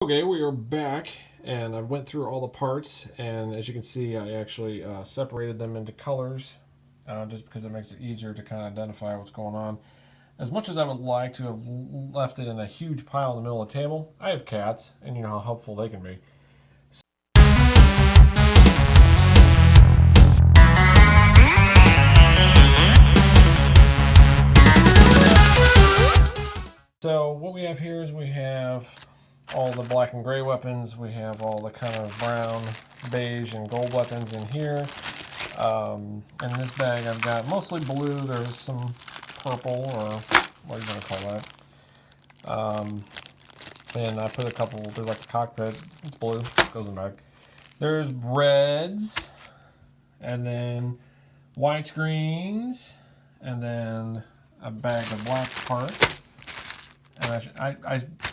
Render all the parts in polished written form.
Okay, we are back, and I went through all the parts, and as you can see, I actually separated them into colors, just because it makes it easier to kind of identify what's going on. As much as I would like to have left it in a huge pile in the middle of the table, I have cats, and you know how helpful they can be. So what we have here is we have all the black and gray weapons. We have all the kind of brown, beige, and gold weapons in here. In this bag, I've got mostly blue. There's some purple, or what are you going to call that? And I put a couple. There's like a cockpit. It's blue. Goes in the bag. There's reds, and then whites, greens, and then a bag of black parts. And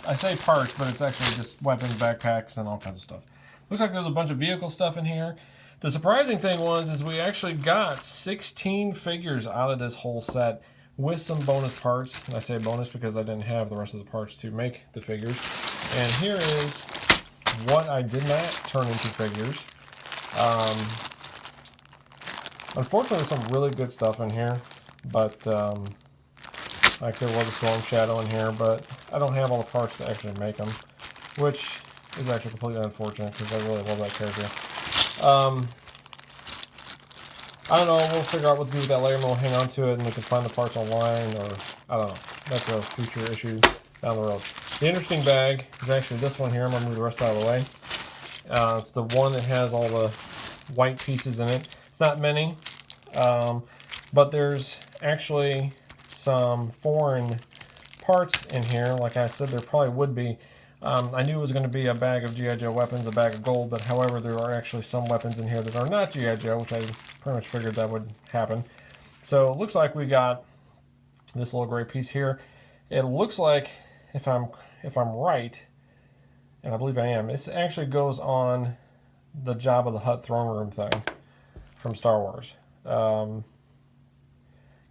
I say parts, but it's actually just weapons, backpacks, and all kinds of stuff. Looks like there's a bunch of vehicle stuff in here. The surprising thing is we actually got 16 figures out of this whole set with some bonus parts. And I say bonus because I didn't have the rest of the parts to make the figures. And here is what I did not turn into figures. Unfortunately, there's some really good stuff in here, but like there was a Storm Shadow in here, but I don't have all the parts to actually make them, which is actually completely unfortunate because I really love that character. I don't know, we'll figure out what to do with that later, and we'll hang on to it, and we can find the parts online, or I don't know. That's a future issue down the road. The interesting bag is actually this one here. I'm going to move the rest out of the way. It's the one that has all the white pieces in it. It's not many, but there's actually some foreign parts in here. Like I said, there probably would be. I knew it was going to be a bag of G.I. Joe weapons, a bag of gold, but however, there are actually some weapons in here that are not G.I. Joe, which I pretty much figured that would happen. So it looks like we got this little gray piece here. It looks like, if I'm right, and I believe I am, this actually goes on the Jabba the Hutt throne room thing from Star Wars.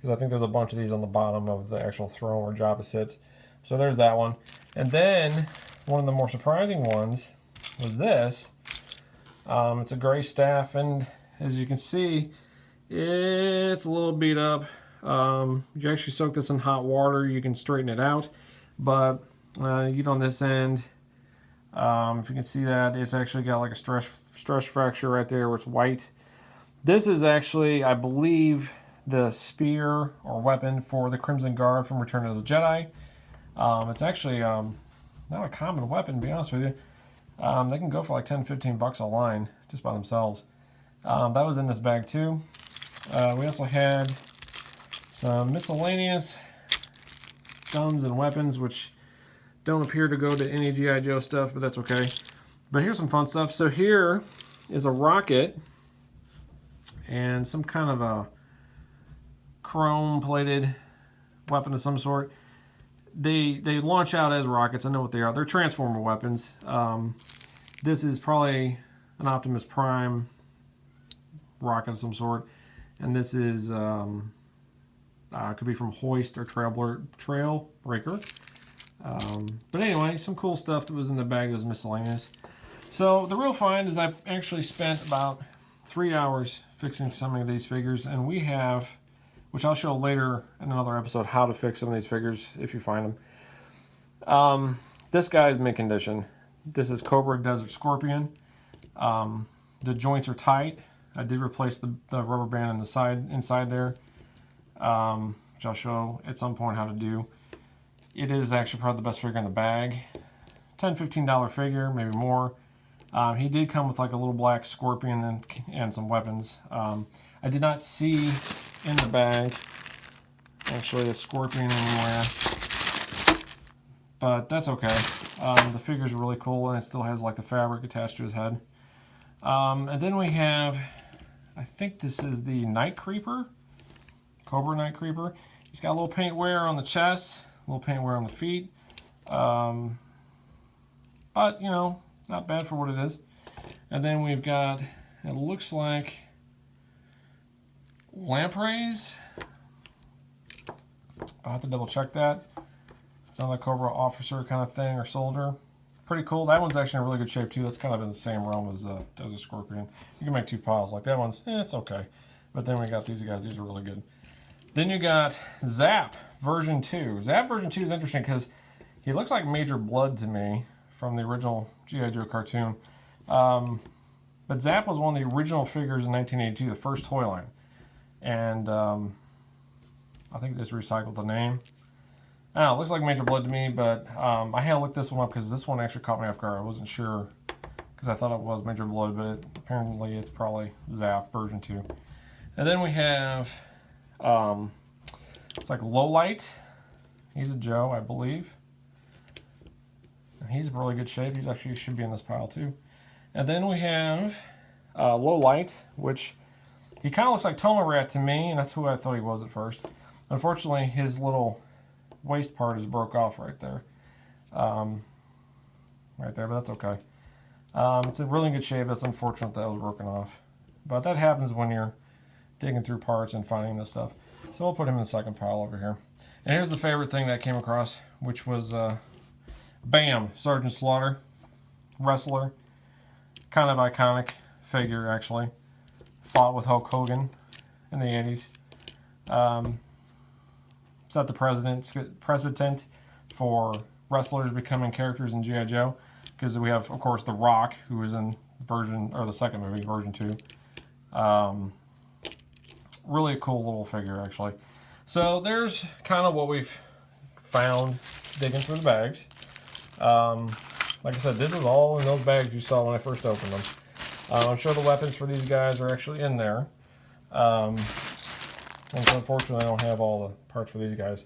Because I think there's a bunch of these on the bottom of the actual throne where Jabba sits. So there's that one. And then one of the more surprising ones was this. It's a gray staff, and as you can see, it's a little beat up. You actually soak this in hot water, you can straighten it out. But even on this end, if you can see that, it's actually got like a stress fracture right there where it's white. This is actually, I believe, the spear or weapon for the Crimson Guard from Return of the Jedi. It's actually not a common weapon, to be honest with you. They can go for like 10-15 bucks a line just by themselves. That was in this bag too. We also had some miscellaneous guns and weapons, which don't appear to go to any G.I. Joe stuff, but that's okay. But here's some fun stuff. So here is a rocket and some kind of a chrome-plated weapon of some sort. They launch out as rockets. I know what they are. They're transformer weapons. This is probably an Optimus Prime rocket of some sort, and this is could be from Hoist or Trailbreaker. But anyway, some cool stuff that was in the bag that was miscellaneous. So the real find is I've actually spent about 3 hours fixing some of these figures, and we have, which I'll show later in another episode, how to fix some of these figures if you find them. This guy is mint condition. This is Cobra Desert Scorpion. The joints are tight. I did replace the rubber band in the inside there, which I'll show at some point how to do. It is actually probably the best figure in the bag. $10-15 figure, maybe more. He did come with like a little black scorpion and some weapons. I did not see in the bag actually a scorpion anywhere, but that's okay. The figure's really cool, and it still has like the fabric attached to his head. And then we have, I think this is the Night Creeper, Cobra Night Creeper. He's got a little paint wear on the chest, a little paint wear on the feet, but you know, not bad for what it is. And then we've got, it looks like lampreys. I'll have to double check that. It's another Cobra officer kind of thing, or soldier. pretty cool. That one's actually in really good shape too. That's kind of in the same realm as a Scorpion. You can make 2 piles. Like that one's, it's okay. But then we got these guys. These are really good. Then you got Zap version 2. Zap version 2 is interesting because he looks like Major Blood to me from the original G.I. Joe cartoon. But Zap was one of the original figures in 1982, the first toy line. And I think they just recycled the name. I don't know, it looks like Major Blood to me, but I had to look this one up because this one actually caught me off guard. I wasn't sure because I thought it was Major Blood, but apparently it's probably Zap version 2. And then we have, it's like Lowlight. He's a Joe, I believe. And he's in really good shape. He's actually should be in this pile too. And then we have Lowlight, which he kind of looks like Toma Rat to me, and that's who I thought he was at first. Unfortunately, his little waist part is broke off right there. Right there, but that's okay. It's in really good shape. It's unfortunate that it was broken off. But that happens when you're digging through parts and finding this stuff. So we'll put him in the second pile over here. And here's the favorite thing that I came across, which was, bam, Sergeant Slaughter, wrestler. Kind of iconic figure, actually. Fought with Hulk Hogan in the 80s. Set the precedent for wrestlers becoming characters in G.I. Joe. Because we have, of course, The Rock, who was in the second movie, version 2. Really a cool little figure, actually. So there's kind of what we've found digging through the bags. Like I said, this is all in those bags you saw when I first opened them. I'm sure the weapons for these guys are actually in there. And so unfortunately I don't have all the parts for these guys.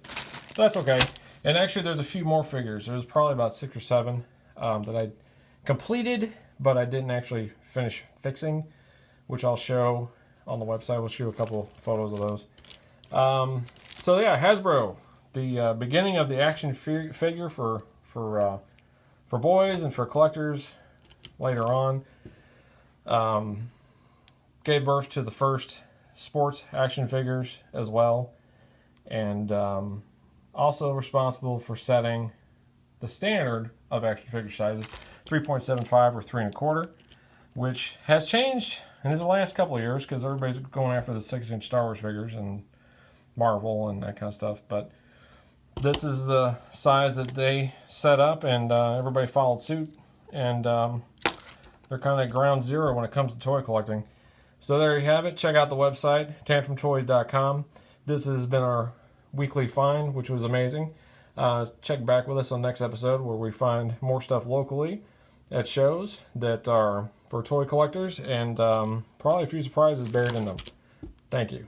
So that's okay. And actually there's a few more figures. There's probably about 6 or 7 that I completed, but I didn't actually finish fixing, which I'll show on the website. We'll show a couple photos of those. So yeah, Hasbro, the beginning of the action figure for boys and for collectors later on. Gave birth to the first sports action figures as well, and also responsible for setting the standard of action figure sizes, 3.75 or 3 1/4, which has changed in the last couple of years because everybody's going after the 6-inch Star Wars figures and Marvel and that kind of stuff. But this is the size that they set up, and everybody followed suit, and they're kind of at ground zero when it comes to toy collecting. So there you have it. Check out the website, tantrumtoys.com. This has been our weekly find, which was amazing. Check back with us on the next episode where we find more stuff locally at shows that are for toy collectors, and probably a few surprises buried in them. Thank you.